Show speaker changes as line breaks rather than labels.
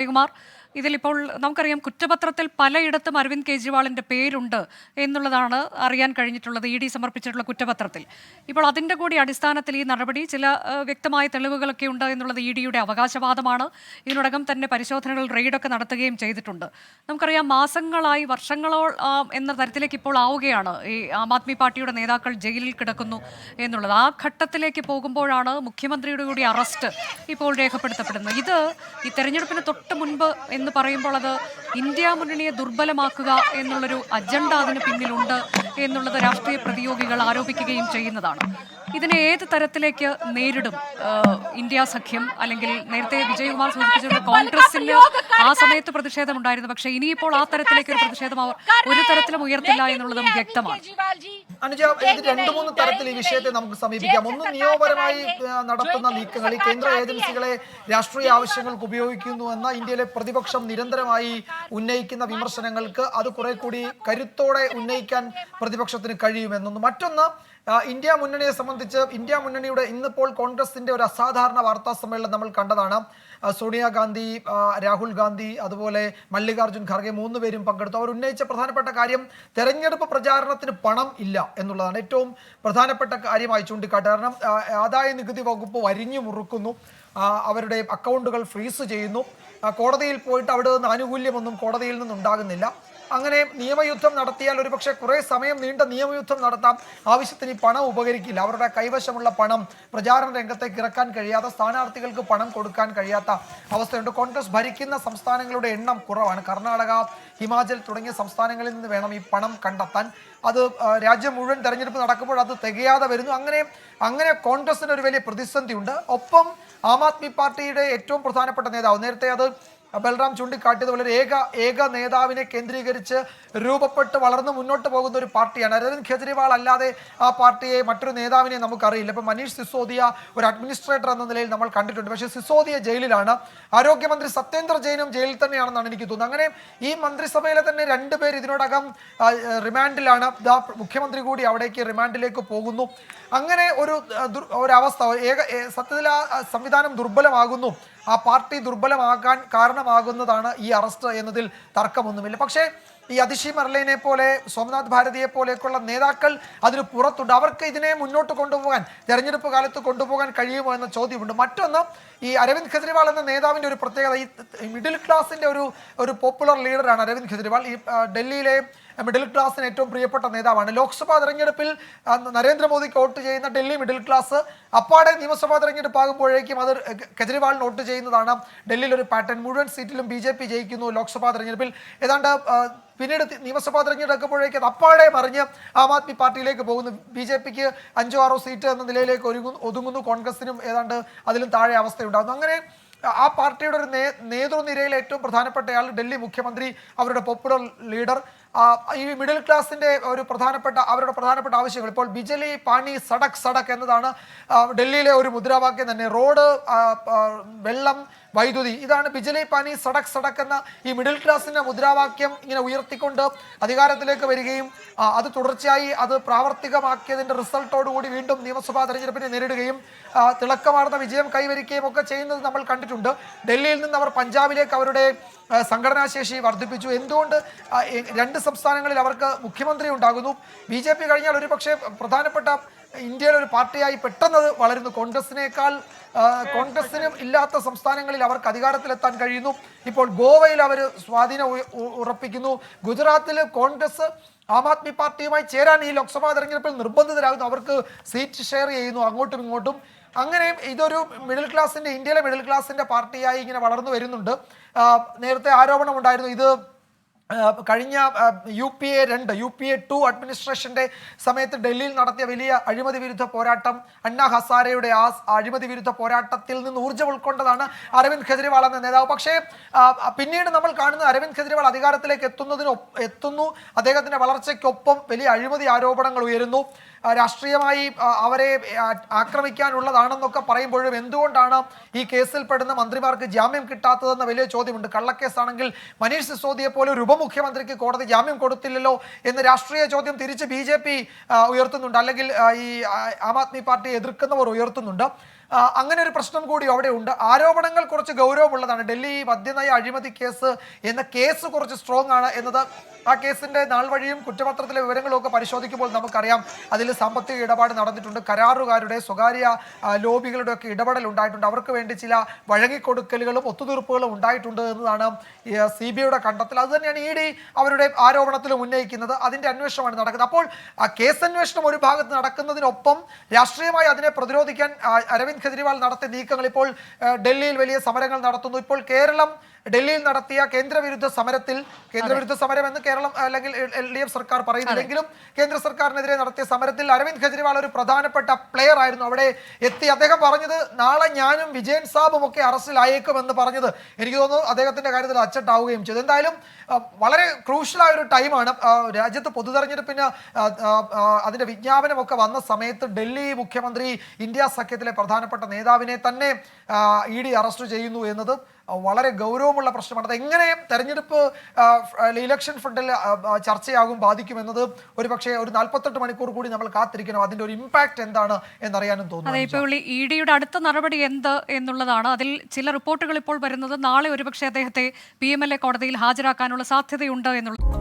കുമാർ, ഇതിലിപ്പോൾ നമുക്കറിയാം കുറ്റപത്രത്തിൽ പലയിടത്തും അരവിന്ദ് കെജ്രിവാളിന്റെ പേരുണ്ട് എന്നുള്ളതാണ് അറിയാൻ കഴിഞ്ഞിട്ടുള്ളത്. ഇ ഡി സമർപ്പിച്ചിട്ടുള്ള കുറ്റപത്രത്തിൽ ഇപ്പോൾ അതിന്റെ കൂടി അടിസ്ഥാനത്തിൽ ഈ നടപടി ചില വ്യക്തമായ തെളിവുകളൊക്കെ ഉണ്ട് എന്നുള്ളത് ഇ ഡിയുടെ അവകാശവാദമാണ്. ഇതിനോടകം തന്നെ പരിശോധനകൾ റെയ്ഡൊക്കെ നടത്തുകയും ചെയ്തിട്ടുണ്ട്. നമുക്കറിയാം മാസങ്ങളായി വർഷങ്ങളോ എന്ന തരത്തിലേക്ക് ഇപ്പോൾ ആവുകയാണ് ഈ ആം ആദ്മി പാർട്ടിയുടെ നേതാക്കൾ ജയിലിൽ കിടക്കുന്നു എന്നുള്ളത്. ആ ഘട്ടത്തിലേക്ക് പോകുമ്പോഴാണ് മുഖ്യമന്ത്രിയുടെ കൂടി അറസ്റ്റ് ഇപ്പോൾ രേഖപ്പെടുത്തപ്പെടുന്നത്. ഇത് ഈ തെരഞ്ഞെടുപ്പിന് തൊട്ട് മുൻപ് എന്ന് പറയുമ്പോൾ അത് ഇന്ത്യ മുന്നണിയെ ദുർബലമാക്കുക എന്നുള്ളൊരു അജണ്ട അതിന് പിന്നിലുണ്ട് എന്നുള്ളത് രാഷ്ട്രീയ പ്രതിയോഗികൾ ആരോപിക്കുകയും ചെയ്യുന്നതാണ്. ഇതിനെ ഏത് തരത്തിലേക്ക് നേരിടും ഇന്ത്യ സഖ്യം? അല്ലെങ്കിൽ നേരത്തെ വിജയകുമാർ സൂചിപ്പിച്ചിട്ടുള്ള കോൺഗ്രസിന് ആ സമയത്ത് പ്രതിഷേധമുണ്ടായിരുന്നു, പക്ഷേ ഇനിയിപ്പോൾ ആ തരത്തിലേക്ക് ഒരു പ്രതിഷേധം ഒരു തരത്തിലും ഉയർത്തില്ല എന്നുള്ളതും വ്യക്തമാണ്.
അനുജ, ഇത് രണ്ടു മൂന്ന് തരത്തിൽ ഈ വിഷയത്തെ നമുക്ക് സമീപിക്കാം. ഒന്ന്, നിയമപരമായി നടത്തുന്ന നീക്കങ്ങൾ ഈ കേന്ദ്ര ഏജൻസികളെ രാഷ്ട്രീയ ആവശ്യങ്ങൾക്ക് ഉപയോഗിക്കുന്നു എന്ന ഇന്ത്യയിലെ പ്രതിപക്ഷം നിരന്തരമായി ഉന്നയിക്കുന്ന വിമർശനങ്ങൾക്ക് അത് കുറെ കൂടി കരുത്തോടെ ഉന്നയിക്കാൻ പ്രതിപക്ഷത്തിന് കഴിയുമെന്നൊന്ന്. മറ്റൊന്ന്, ഇന്ത്യ മുന്നണിയെ സംബന്ധിച്ച് ഇന്ത്യ മുന്നണിയുടെ ഇന്നിപ്പോൾ കോൺഗ്രസിന്റെ ഒരു അസാധാരണ വാർത്താ സമ്മേളനം നമ്മൾ കണ്ടതാണ്. സോണിയാഗാന്ധി, രാഹുൽ ഗാന്ധി, അതുപോലെ മല്ലികാർജുൻ ഖാർഗെ 3 പേരും പങ്കെടുത്തു. അവർ ഉന്നയിച്ച പ്രധാനപ്പെട്ട കാര്യം തെരഞ്ഞെടുപ്പ് പ്രചാരണത്തിന് പണം ഇല്ല എന്നുള്ളതാണ്. ഏറ്റവും പ്രധാനപ്പെട്ട കാര്യമായി ചൂണ്ടിക്കാട്ടുക. കാരണം ആദായ നികുതി വകുപ്പ് വരിഞ്ഞു മുറുക്കുന്നു, അവരുടെ അക്കൗണ്ടുകൾ ഫ്രീസ് ചെയ്യുന്നു, കോടതിയിൽ പോയിട്ട് അവിടെ നിന്ന് ആനുകൂല്യമൊന്നും കോടതിയിൽ നിന്നുണ്ടാകുന്നില്ല. അങ്ങനെ നിയമയുദ്ധം നടത്തിയാൽ ഒരുപക്ഷെ കുറേ സമയം നീണ്ട നിയമയുദ്ധം നടത്താം, ആവശ്യത്തിന് ഈ പണം ഉപകരിക്കില്ല. അവരുടെ കൈവശമുള്ള പണം പ്രചാരണ രംഗത്തേക്ക് ഇറക്കാൻ കഴിയാത്ത, സ്ഥാനാർത്ഥികൾക്ക് പണം കൊടുക്കാൻ കഴിയാത്ത അവസ്ഥയുണ്ട്. കോൺഗ്രസ് ഭരിക്കുന്ന സംസ്ഥാനങ്ങളുടെ എണ്ണം കുറവാണ്. കർണാടക, ഹിമാചൽ തുടങ്ങിയ സംസ്ഥാനങ്ങളിൽ നിന്ന് വേണം ഈ പണം കണ്ടെത്താൻ. അത് രാജ്യം മുഴുവൻ തെരഞ്ഞെടുപ്പ് നടക്കുമ്പോൾ അത് തികയാതെ വരുന്നു. അങ്ങനെ കോൺഗ്രസിന് ഒരു വലിയ പ്രതിസന്ധി ഉണ്ട്. ഒപ്പം ആം ആദ്മി പാർട്ടിയുടെ ഏറ്റവും പ്രധാനപ്പെട്ട നേതാവ്, നേരത്തെ അത് ബൽറാം ചൂണ്ടിക്കാട്ടിയതുപോലെ ഒരു ഏക നേതാവിനെ കേന്ദ്രീകരിച്ച് രൂപപ്പെട്ട് വളർന്ന് മുന്നോട്ട് പോകുന്ന ഒരു പാർട്ടിയാണ്. അരവിന്ദ് കെജ്രിവാൾ അല്ലാതെ ആ പാർട്ടിയെ മറ്റൊരു നേതാവിനെ നമുക്കറിയില്ല. ഇപ്പം മനീഷ് സിസോദിയ ഒരു അഡ്മിനിസ്ട്രേറ്റർ എന്ന നിലയിൽ നമ്മൾ കണ്ടിട്ടുണ്ട്. പക്ഷേ സിസോദിയ ജയിലിലാണ്. ആരോഗ്യമന്ത്രി സത്യേന്ദ്ര ജെയിനും ജയിലിൽ തന്നെയാണെന്നാണ് എനിക്ക് തോന്നുന്നത്. അങ്ങനെ ഈ മന്ത്രിസഭയിലെ തന്നെ 2 പേർ ഇതിനോടകം റിമാൻഡിലാണ്. മുഖ്യമന്ത്രി കൂടി അവിടേക്ക് റിമാൻഡിലേക്ക് പോകുന്നു. അങ്ങനെ ഒരവസ്ഥ, സത്യത്തിൽ ആ സംവിധാനം ദുർബലമാകുന്നു, ആ പാർട്ടി ദുർബലമാകാൻ കാരണമാകുന്നതാണ് ഈ അറസ്റ്റ് എന്നതിൽ തർക്കമൊന്നുമില്ല. പക്ഷേ ഈ അതിഷി മർലേനെ പോലെ, സോമനാഥ് ഭാരതിയെ പോലെയൊക്കെയുള്ള നേതാക്കൾ അതിന് പുറത്തുണ്ട്. അവർക്ക് ഇതിനെ മുന്നോട്ട് കൊണ്ടുപോകാൻ, തെരഞ്ഞെടുപ്പ് കാലത്ത് കൊണ്ടുപോകാൻ കഴിയുമോ എന്ന ചോദ്യമുണ്ട്. മറ്റൊന്ന്, ഈ അരവിന്ദ് കെജ്രിവാൾ എന്ന നേതാവിൻ്റെ ഒരു പ്രത്യേകത, ഈ മിഡിൽ ക്ലാസിൻ്റെ ഒരു പോപ്പുലർ ലീഡറാണ് അരവിന്ദ് കെജ്രിവാൾ. ഈ ഡൽഹിയിലെ മിഡിൽ ക്ലാസ്സിന് ഏറ്റവും പ്രിയപ്പെട്ട നേതാവാണ്. ലോക്സഭാ തെരഞ്ഞെടുപ്പിൽ നരേന്ദ്രമോദിക്ക് വോട്ട് ചെയ്യുന്ന ഡൽഹി മിഡിൽ ക്ലാസ് അപ്പാടെ നിയമസഭാ തെരഞ്ഞെടുപ്പ് ആകുമ്പോഴേക്കും അത് കെജ്രിവാളിന് വോട്ട് ചെയ്യുന്നതാണ് ഡൽഹിയിലൊരു പാറ്റേൺ. മുഴുവൻ സീറ്റിലും BJP ജയിക്കുന്നു ലോക്സഭാ തെരഞ്ഞെടുപ്പിൽ. ഏതാണ്ട് പിന്നീട് നിയമസഭാ തെരഞ്ഞെടുക്കുമ്പോഴേക്ക് അത് അപ്പാടെ മറിഞ്ഞ് ആം ആദ്മി പാർട്ടിയിലേക്ക് പോകുന്നു. BJPക്ക് 5-6 സീറ്റ് എന്ന നിലയിലേക്ക് ഒതുങ്ങുന്നു. കോൺഗ്രസിനും ഏതാണ്ട് അതിലും താഴെ അവസ്ഥയുണ്ടാകുന്നു. അങ്ങനെ ആ പാർട്ടിയുടെ ഒരു നേതൃനിരയിലെ ഏറ്റവും പ്രധാനപ്പെട്ടയാൾ, ഡൽഹി മുഖ്യമന്ത്രി, അവരുടെ പോപ്പുലർ ലീഡർ, ഈ മിഡിൽ ക്ലാസിന്റെ അവരുടെ പ്രധാനപ്പെട്ട ആവശ്യങ്ങൾ ഇപ്പോൾ ബിജലി, പാനി, സടക് എന്നതാണ് ഡൽഹിയിലെ ഒരു മുദ്രാവാക്യം തന്നെ. റോഡ്, വെള്ളം, വൈദ്യുതി, ഇതാണ് ബിജലി, പാനി, സടക് എന്ന ഈ മിഡിൽ ക്ലാസിന്റെ മുദ്രാവാക്യം ഇങ്ങനെ ഉയർത്തിക്കൊണ്ട് അധികാരത്തിലേക്ക് വരികയും അത് തുടർച്ചയായി അത് പ്രാവർത്തികമാക്കിയതിന്റെ റിസൾട്ടോടുകൂടി വീണ്ടും നിയമസഭാ തെരഞ്ഞെടുപ്പിനെ നേരിടുകയും തിളക്കമാർന്ന വിജയം കൈവരിക്കുകയും ഒക്കെ ചെയ്യുന്നത് നമ്മൾ കണ്ടിട്ടുണ്ട്. ഡൽഹിയിൽ നിന്ന് അവർ പഞ്ചാബിലേക്ക് അവരുടെ സംഘടനാശേഷി വർദ്ധിപ്പിച്ചു. എന്തുകൊണ്ട് 2 സംസ്ഥാനങ്ങളിൽ അവർക്ക് മുഖ്യമന്ത്രി ഉണ്ടാകുന്നു. BJP കഴിഞ്ഞാൽ ഒരുപക്ഷെ പ്രധാനപ്പെട്ട ഇന്ത്യയിലെ ഒരു പാർട്ടിയായി പെട്ടെന്ന് വളരുന്നു. കോൺഗ്രസിനും ഇല്ലാത്ത സംസ്ഥാനങ്ങളിൽ അവർക്ക് അധികാരത്തിലെത്താൻ കഴിയുന്നു. ഇപ്പോൾ ഗോവയിൽ അവർ സ്വാധീനം ഉറപ്പിക്കുന്നു. ഗുജറാത്തിൽ കോൺഗ്രസ് ആം ആദ്മി പാർട്ടിയുമായി ചേരാൻ ഈ ലോക്സഭാ തെരഞ്ഞെടുപ്പിൽ നിർബന്ധിതരാകുന്നു. അവർക്ക് സീറ്റ് ഷെയർ ചെയ്യുന്നു അങ്ങോട്ടും ഇങ്ങോട്ടും. അങ്ങനെ ഇതൊരു ഇന്ത്യയിലെ മിഡിൽ ക്ലാസിന്റെ പാർട്ടിയായി ഇങ്ങനെ വളർന്നു വരുന്നുണ്ട്. നേരത്തെ ആരോപണം ഉണ്ടായിരുന്നു, ഇത് കഴിഞ്ഞ UPA 2 അഡ്മിനിസ്ട്രേഷന്റെ സമയത്ത് ഡൽഹിയിൽ നടത്തിയ വലിയ അഴിമതി വിരുദ്ധ പോരാട്ടം, അണ്ണാ ഹസാരയുടെ ആ അഴിമതി വിരുദ്ധ പോരാട്ടത്തിൽ നിന്ന് ഊർജ്ജം ഉൾക്കൊണ്ടതാണ് അരവിന്ദ് കെജ്രിവാൾ എന്ന നേതാവ്. പക്ഷേ പിന്നീട് നമ്മൾ കാണുന്നത് അരവിന്ദ് കെജ്രിവാൾ അധികാരത്തിലേക്ക് എത്തുന്നു. അദ്ദേഹത്തിന്റെ വളർച്ചയ്ക്കൊപ്പം വലിയ അഴിമതി ആരോപണങ്ങൾ ഉയരുന്നു. രാഷ്ട്രീയമായി അവരെ ആക്രമിക്കാനുള്ളതാണെന്നൊക്കെ പറയുമ്പോഴും എന്തുകൊണ്ടാണ് ഈ കേസിൽപ്പെടുന്ന മന്ത്രിമാർക്ക് ജാമ്യം കിട്ടാത്തതെന്ന വലിയ ചോദ്യമുണ്ട്. കള്ളക്കേസാണെങ്കിൽ മനീഷ് സിസോദിയെ പോലെ ഒരു ഉപമുഖ്യമന്ത്രിക്ക് കോടതി ജാമ്യം കൊടുത്തില്ലല്ലോ എന്ന രാഷ്ട്രീയ ചോദ്യം തിരിച്ച് BJP ഉയർത്തുന്നുണ്ട്, അല്ലെങ്കിൽ ഈ ആം ആദ്മി പാർട്ടിയെ എതിർക്കുന്നവർ ഉയർത്തുന്നുണ്ട്. അങ്ങനെ ഒരു പ്രശ്നം കൂടി അവിടെ ഉണ്ട്. ആരോപണങ്ങൾ കുറച്ച് ഗൗരവമുള്ളതാണ്. ഡൽഹി മദ്യനയ അഴിമതി കേസ് എന്ന കേസ് കുറച്ച് സ്ട്രോങ് ആണ് എന്നത് ആ കേസിന്റെ നാൾ വഴിയും കുറ്റപത്രത്തിലെ വിവരങ്ങളും ഒക്കെ പരിശോധിക്കുമ്പോൾ നമുക്കറിയാം. അതിൽ സാമ്പത്തിക ഇടപാട് നടന്നിട്ടുണ്ട്, കരാറുകാരുടെ സ്വകാര്യ ലോബികളുടെ ഒക്കെ ഇടപെടൽ ഉണ്ടായിട്ടുണ്ട്, അവർക്ക് വേണ്ടി ചില വഴങ്ങിക്കൊടുക്കലുകളും ഒത്തുതീർപ്പുകളും ഉണ്ടായിട്ടുണ്ട് എന്നതാണ് CBIയുടെ കണ്ടെത്തൽ. അതുതന്നെയാണ് ED അവരുടെ ആരോപണത്തിലും ഉന്നയിക്കുന്നത്. അതിന്റെ അന്വേഷണമാണ് നടക്കുന്നത്. അപ്പോൾ ആ കേസ് അന്വേഷണം ഒരു ഭാഗത്ത് നടക്കുന്നതിനൊപ്പം രാഷ്ട്രീയമായി അതിനെ പ്രതിരോധിക്കാൻ അരവിന്ദ് കെജ്രിവാൾ നടത്തിയ നീക്കങ്ങൾ ഇപ്പോൾ ഡൽഹിയിൽ വലിയ സമരങ്ങൾ നടത്തുന്നു. ഇപ്പോൾ കേരളം ഡൽഹിയിൽ നടത്തിയ കേന്ദ്രവിരുദ്ധ സമരം എന്ന് കേരളം അല്ലെങ്കിൽ LDF സർക്കാർ പറയുന്നില്ലെങ്കിലും കേന്ദ്ര സർക്കാരിനെതിരെ നടത്തിയ സമരത്തിൽ അരവിന്ദ് കെജ്രിവാൾ ഒരു പ്രധാനപ്പെട്ട പ്ലെയർ ആയിരുന്നു. അവിടെ എത്തി അദ്ദേഹം പറഞ്ഞത് നാളെ ഞാനും വിജയൻ സാബും ഒക്കെ അറസ്റ്റിലായേക്കുമെന്ന് പറഞ്ഞത് എനിക്ക് തോന്നുന്നു അദ്ദേഹത്തിന്റെ കാര്യത്തിൽ അച്ചട്ടാവുകയും ചെയ്തു. എന്തായാലും വളരെ ക്രൂഷ്യലായ ഒരു ടൈമാണ്. രാജ്യത്ത് പൊതു തെരഞ്ഞെടുപ്പിന് അതിന്റെ വിജ്ഞാപനമൊക്കെ വന്ന സമയത്ത് ഡൽഹി മുഖ്യമന്ത്രി ഇന്ത്യ സഖ്യത്തിലെ പ്രധാനപ്പെട്ട നേതാവിനെ തന്നെ ED അറസ്റ്റ് ചെയ്യുന്നു എന്നത് വളരെ ഗൗരവമുള്ള പ്രശ്നമാണ്. അത് എങ്ങനെ തെരഞ്ഞെടുപ്പ് ഇലക്ഷൻ ഫണ്ടിൽ ചർച്ചയാകും, ബാധിക്കുമെന്നത് ഒരുപക്ഷെ ഒരു 48 മണിക്കൂർ കൂടി നമ്മൾ കാത്തിരിക്കണം. അതിന്റെ ഒരു ഇമ്പാക്ട് എന്താണ് എന്നറിയാനും തോന്നുന്നു.
അതെ, ഇപ്പോൾ EDയുടെ അടുത്ത നടപടി എന്ത് എന്നുള്ളതാണ്. അതിൽ ചില റിപ്പോർട്ടുകൾ ഇപ്പോൾ വരുന്നത് നാളെ ഒരുപക്ഷെ അദ്ദേഹത്തെ PMLA കോടതിയിൽ ഹാജരാക്കാനുള്ള സാധ്യതയുണ്ട് എന്നുള്ളത്.